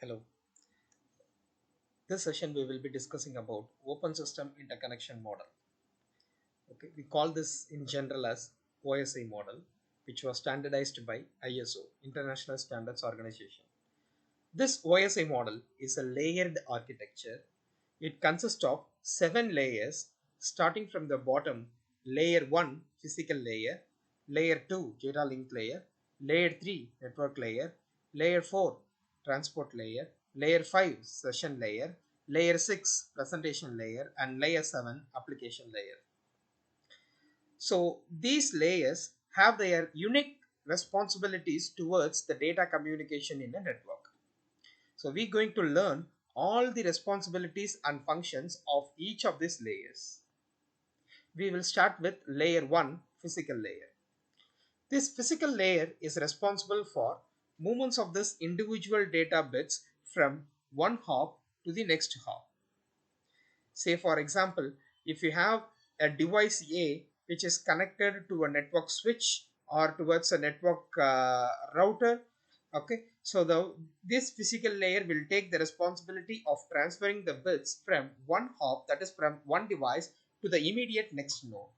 Hello. This session we will be discussing about open system interconnection model. Okay, we call this in general as OSI model, which was standardized by ISO, International Standards Organization. This OSI model is a layered architecture. It consists of 7 layers, starting from the bottom: layer 1 physical layer, layer 2 data link layer, layer 3 network layer, layer 4 transport layer, layer 5 session layer, layer 6 presentation layer, and layer 7 application layer. So these layers have their unique responsibilities towards the data communication in a network. So we're going to learn all the responsibilities and functions of each of these layers. We will start with layer 1 physical layer. This physical layer is responsible for movements of this individual data bits from one hop to the next hop. Say for example, if you have a device A which is connected to a network switch or towards a network router. Okay, so this physical layer will take the responsibility of transferring the bits from one hop, that is from one device, to the immediate next node.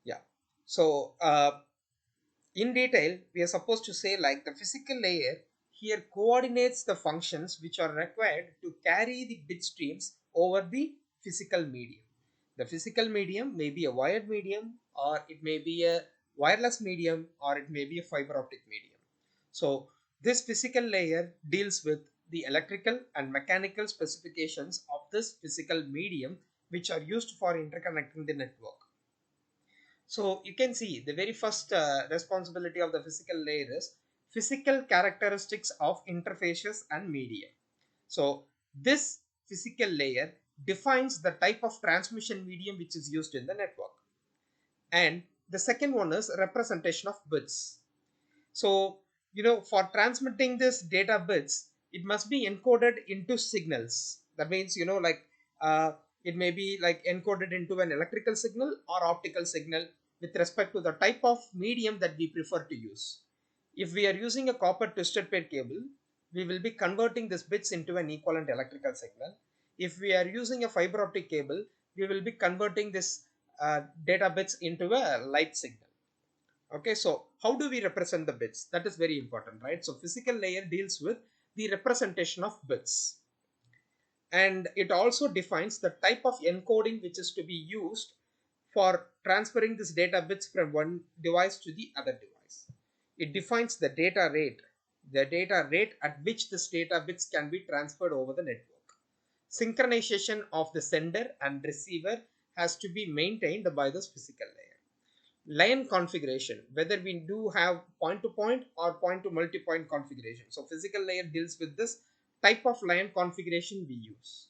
Yeah. So in detail, we are supposed to say like the physical layer here coordinates the functions which are required to carry the bit streams over the physical medium. The physical medium may be a wired medium, or it may be a wireless medium, or it may be a fiber optic medium. So this physical layer deals with the electrical and mechanical specifications of this physical medium which are used for interconnecting the network. So you can see the very first responsibility of the physical layer is physical characteristics of interfaces and media. So this physical layer defines the type of transmission medium which is used in the network. And the second one is representation of bits. So, for transmitting this data bits, it must be encoded into signals. That means, uh, it may be like encoded into an electrical signal or optical signal with respect to the type of medium that we prefer to use. If we are using a copper twisted pair cable, we will be converting these bits into an equivalent electrical signal. If we are using a fiber optic cable, we will be converting this data bits into a light signal. Okay, so how do we represent the bits? That is very important, right? So physical layer deals with the representation of bits, and it also defines the type of encoding which is to be used for transferring this data bits from one device to the other device. It defines the data rate at which this data bits can be transferred over the network. Synchronization of the sender and receiver has to be maintained by this physical layer. Line configuration, whether we do have point to point or point to multi-point configuration. So physical layer deals with this type of line configuration we use.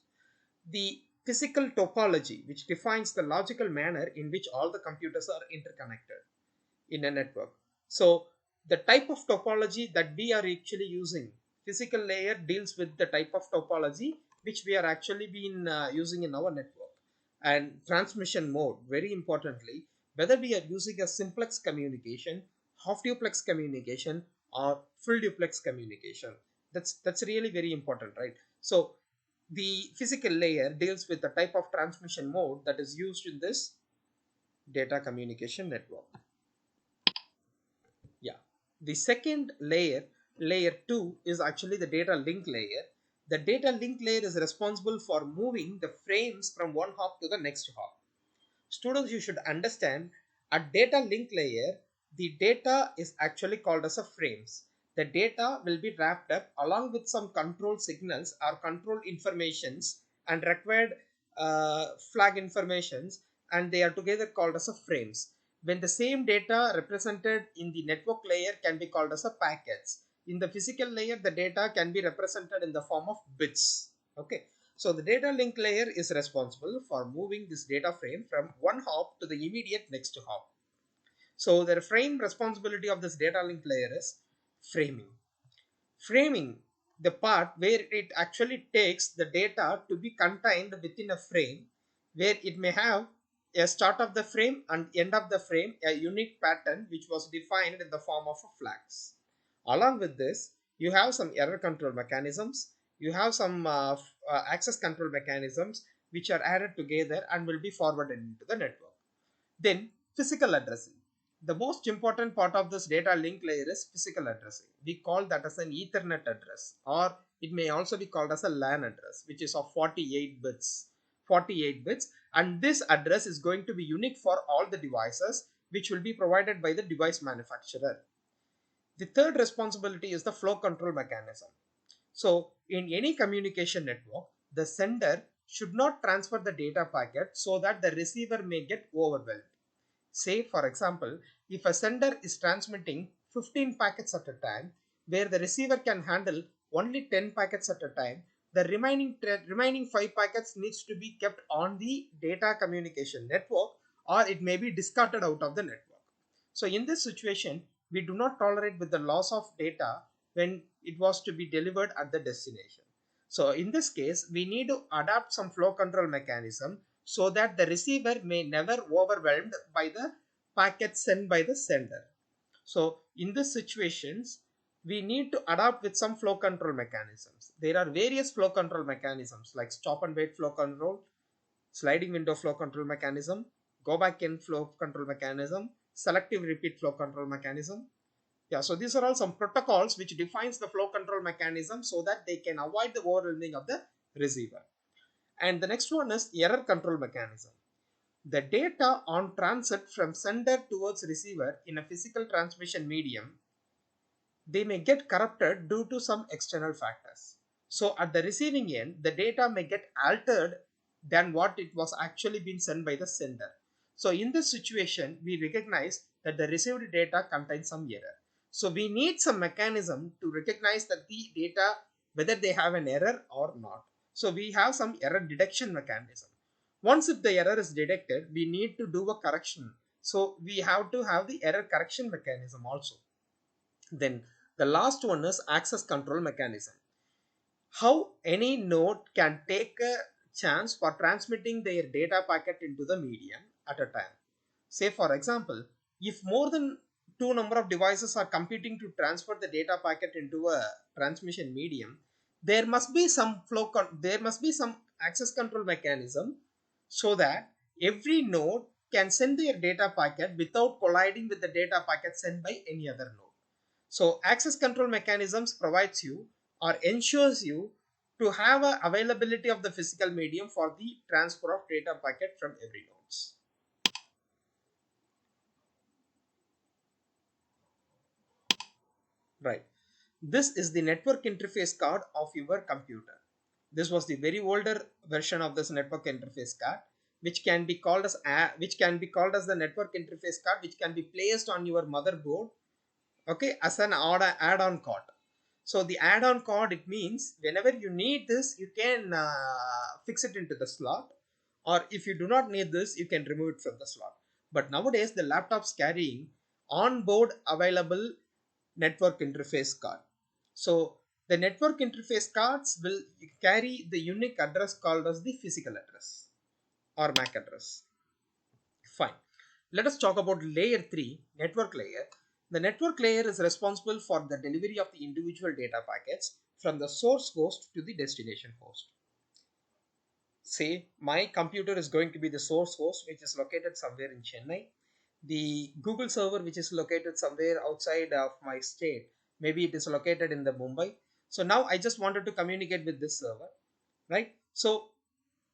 The physical topology, which defines the logical manner in which all the computers are interconnected in a network. So the type of topology that we are actually using, physical layer deals with the type of topology which we are actually been using in our network. And transmission mode, very importantly, whether we are using a simplex communication, half duplex communication, or full duplex communication. That's really very important, right? So the physical layer deals with the type of transmission mode that is used in this data communication network. Yeah. The second layer, layer 2, is actually the data link layer. The data link layer is responsible for moving the frames from one hop to the next hop. Students, you should understand, at data link layer, the data is actually called as a frames. The data will be wrapped up along with some control signals or control informations and required flag informations, and they are together called as a frames. When the same data represented in the network layer can be called as a packets. In the physical layer, the data can be represented in the form of bits. Okay. So the data link layer is responsible for moving this data frame from one hop to the immediate next hop. So the frame responsibility of this data link layer is framing. Framing, the part where it actually takes the data to be contained within a frame, where it may have a start of the frame and end of the frame, a unique pattern which was defined in the form of flags. Along with this, you have some error control mechanisms, you have some access control mechanisms which are added together and will be forwarded into the network. Then physical addressing. The most important part of this data link layer is physical addressing. We call that as an Ethernet address, or it may also be called as a LAN address, which is of 48 bits. 48 bits, and this address is going to be unique for all the devices, which will be provided by the device manufacturer. The third responsibility is the flow control mechanism. So in any communication network, the sender should not transfer the data packet so that the receiver may get overwhelmed. Say for example, if a sender is transmitting 15 packets at a time, where the receiver can handle only 10 packets at a time, the remaining 5 packets needs to be kept on the data communication network, or it may be discarded out of the network. So in this situation, we do not tolerate with the loss of data when it was to be delivered at the destination. So in this case, we need to adapt some flow control mechanism so that the receiver may never overwhelmed by the packet sent by the sender. So in these situations, we need to adapt with some flow control mechanisms. There are various flow control mechanisms like stop and wait flow control, sliding window flow control mechanism, go back in flow control mechanism, selective repeat flow control mechanism. Yeah, so these are all some protocols which defines the flow control mechanism so that they can avoid the overwhelming of the receiver. And the next one is error control mechanism. The data on transit from sender towards receiver in a physical transmission medium, they may get corrupted due to some external factors. So at the receiving end, the data may get altered than what it was actually been sent by the sender. So in this situation, we recognize that the received data contains some error. So we need some mechanism to recognize that the data, whether they have an error or not. So we have some error detection mechanism. Once if the error is detected, we need to do a correction. So we have to have the error correction mechanism also. Then the last one is access control mechanism. How any node can take a chance for transmitting their data packet into the medium at a time. Say for example, if more than two number of devices are competing to transfer the data packet into a transmission medium, there must be some there must be some access control mechanism so that every node can send their data packet without colliding with the data packet sent by any other node. So access control mechanisms provides you or ensures you to have a availability of the physical medium for the transfer of data packet from every nodes. Right. This is the network interface card of your computer. This was the very older version of this network interface card, which can be called as the network interface card, which can be placed on your motherboard, okay, as an add-on card. So the add-on card, it means whenever you need this, you can fix it into the slot, or if you do not need this, you can remove it from the slot. But nowadays the laptops carrying on-board available network interface card. So the network interface cards will carry the unique address called as the physical address or MAC address. Fine. Let us talk about layer 3, network layer. The network layer is responsible for the delivery of the individual data packets from the source host to the destination host. Say my computer is going to be the source host, which is located somewhere in Chennai. The Google server, which is located somewhere outside of my state, maybe it is located in the Mumbai. So now I just wanted to communicate with this server, right? So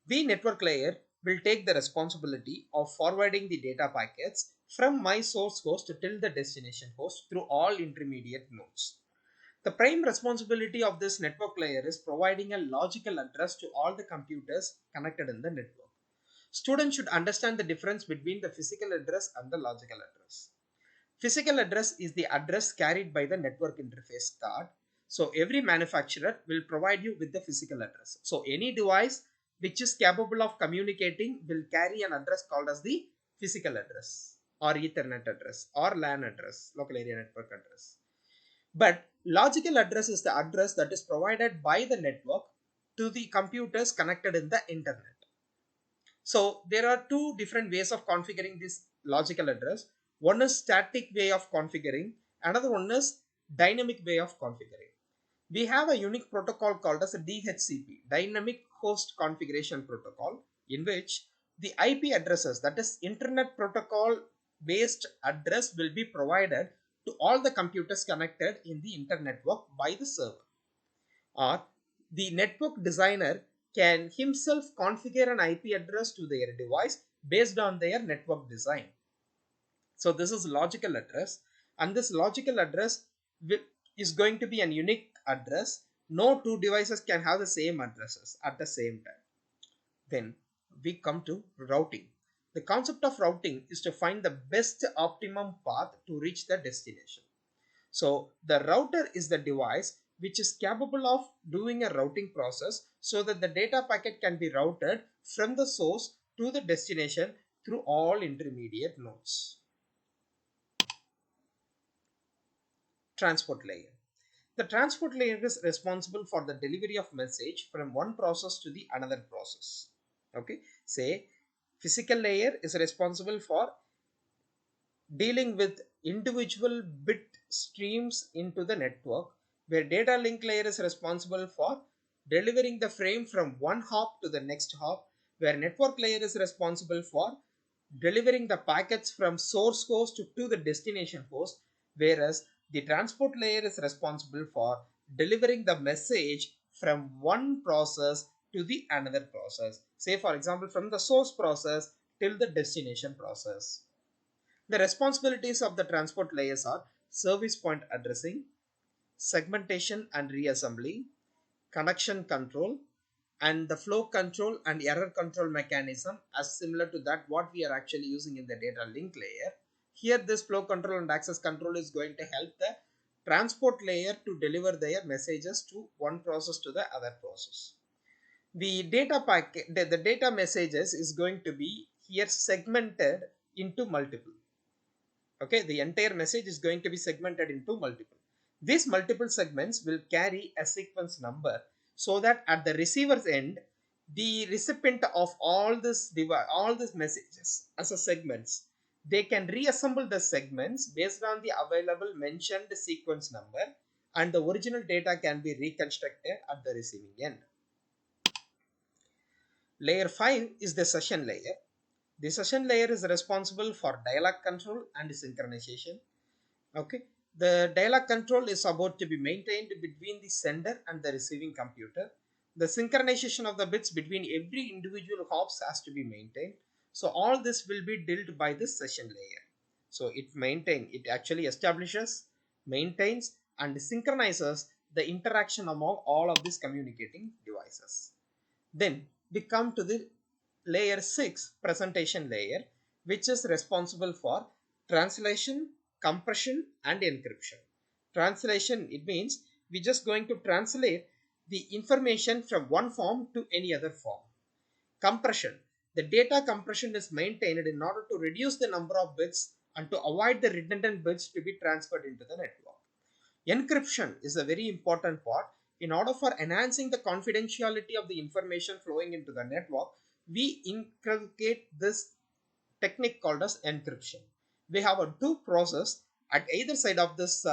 the network layer will take the responsibility of forwarding the data packets from my source host till the destination host through all intermediate nodes. The prime responsibility of this network layer is providing a logical address to all the computers connected in the network. Students should understand the difference between the physical address and the logical address. Physical address is the address carried by the network interface card. So every manufacturer will provide you with the physical address. So any device which is capable of communicating will carry an address called as the physical address or Ethernet address or LAN address, local area network address. But logical address is the address that is provided by the network to the computers connected in the internet. So there are two different ways of configuring this logical address. One is static way of configuring, another one is dynamic way of configuring. We have a unique protocol called as a DHCP, Dynamic Host Configuration Protocol, in which the IP addresses, that is Internet Protocol based address, will be provided to all the computers connected in the internet network by the server. Or the network designer can himself configure an IP address to their device based on their network design. So this is logical address, and this logical address is going to be an unique address. No two devices can have the same addresses at the same time. Then we come to routing. The concept of routing is to find the best optimum path to reach the destination. So the router is the device which is capable of doing a routing process so that the data packet can be routed from the source to the destination through all intermediate nodes. Transport layer. The transport layer is responsible for the delivery of message from one process to the another process. Okay, say physical layer is responsible for dealing with individual bit streams into the network, where data link layer is responsible for delivering the frame from one hop to the next hop, where network layer is responsible for delivering the packets from source host to the destination host, whereas the transport layer is responsible for delivering the message from one process to the another process, say for example from the source process till the destination process. The responsibilities of the transport layers are service point addressing, segmentation and reassembly, connection control, and the flow control and error control mechanism as similar to that what we are actually using in the data link layer. Here this flow control and access control is going to help the transport layer to deliver their messages to one process to the other process. The data packet, the data messages is going to be here segmented into multiple. Okay, the entire message is going to be segmented into multiple. These multiple segments will carry a sequence number so that at the receiver's end, the recipient of all these messages as a segments, they can reassemble the segments based on the available mentioned sequence number, and the original data can be reconstructed at the receiving end. Layer 5 is the session layer. The session layer is responsible for dialog control and synchronization. Okay, the dialog control is about to be maintained between the sender and the receiving computer. The synchronization of the bits between every individual hops has to be maintained. So all this will be dealt by this session layer. So it actually establishes, maintains and synchronizes the interaction among all of these communicating devices. Then we come to the layer 6 presentation layer, which is responsible for translation, compression and encryption. Translation, it means we're just going to translate the information from one form to any other form. Compression, the data compression is maintained in order to reduce the number of bits and to avoid the redundant bits to be transferred into the network. Encryption is a very important part. In order for enhancing the confidentiality of the information flowing into the network, we inculcate this technique called as encryption. We have a two process at either side of this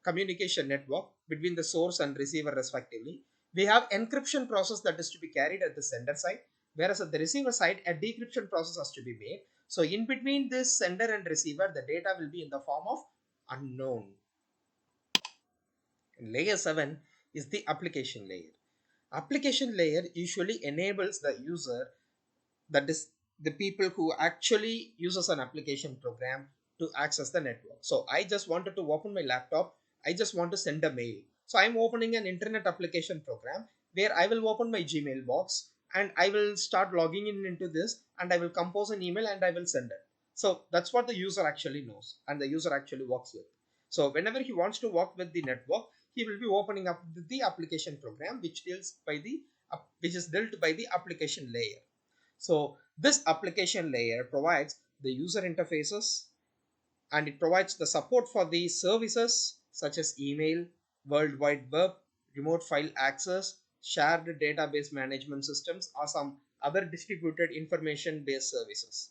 communication network between the source and receiver respectively. We have encryption process that is to be carried at the sender side, whereas at the receiver side a decryption process has to be made. So in between this sender and receiver, the data will be in the form of unknown. Layer 7 is the application layer. Application layer usually enables the user, that is the people who actually uses an application program, to access the network. So I just wanted to open my laptop, I just want to send a mail. So I'm opening an internet application program where I will open my Gmail box and I will start logging in into this and I will compose an email and I will send it. So that's what the user actually knows and the user actually works with. So whenever he wants to work with the network, he will be opening up the application program which is dealt by the application layer. So this application layer provides the user interfaces and it provides the support for the services such as email, World Wide Web, remote file access, shared database management systems or some other distributed information based services.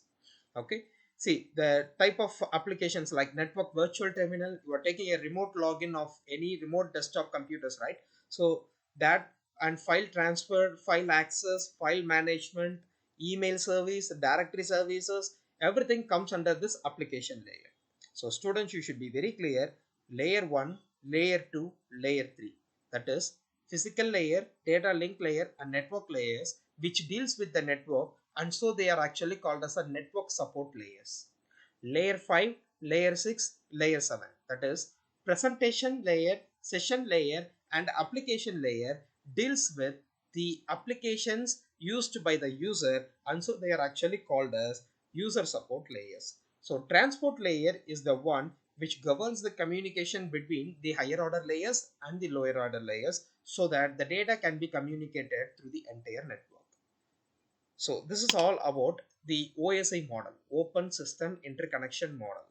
Okay, See, the type of applications like network virtual terminal, you are taking a remote login of any remote desktop computers, right? So that, and file transfer, file access, file management, email service, directory services, everything comes under this application layer. So students, you should be very clear: layer 1, layer 2, layer 3. That is physical layer, data link layer, and network layers, which deals with the network, and so they are actually called as a network support layers. Layer 5, layer 6, layer 7. That is presentation layer, session layer, and application layer deals with the applications used by the user, and so they are actually called as user support layers. So transport layer is the one which governs the communication between the higher order layers and the lower order layers, so that the data can be communicated through the entire network. So this is all about the OSI model, Open System Interconnection Model.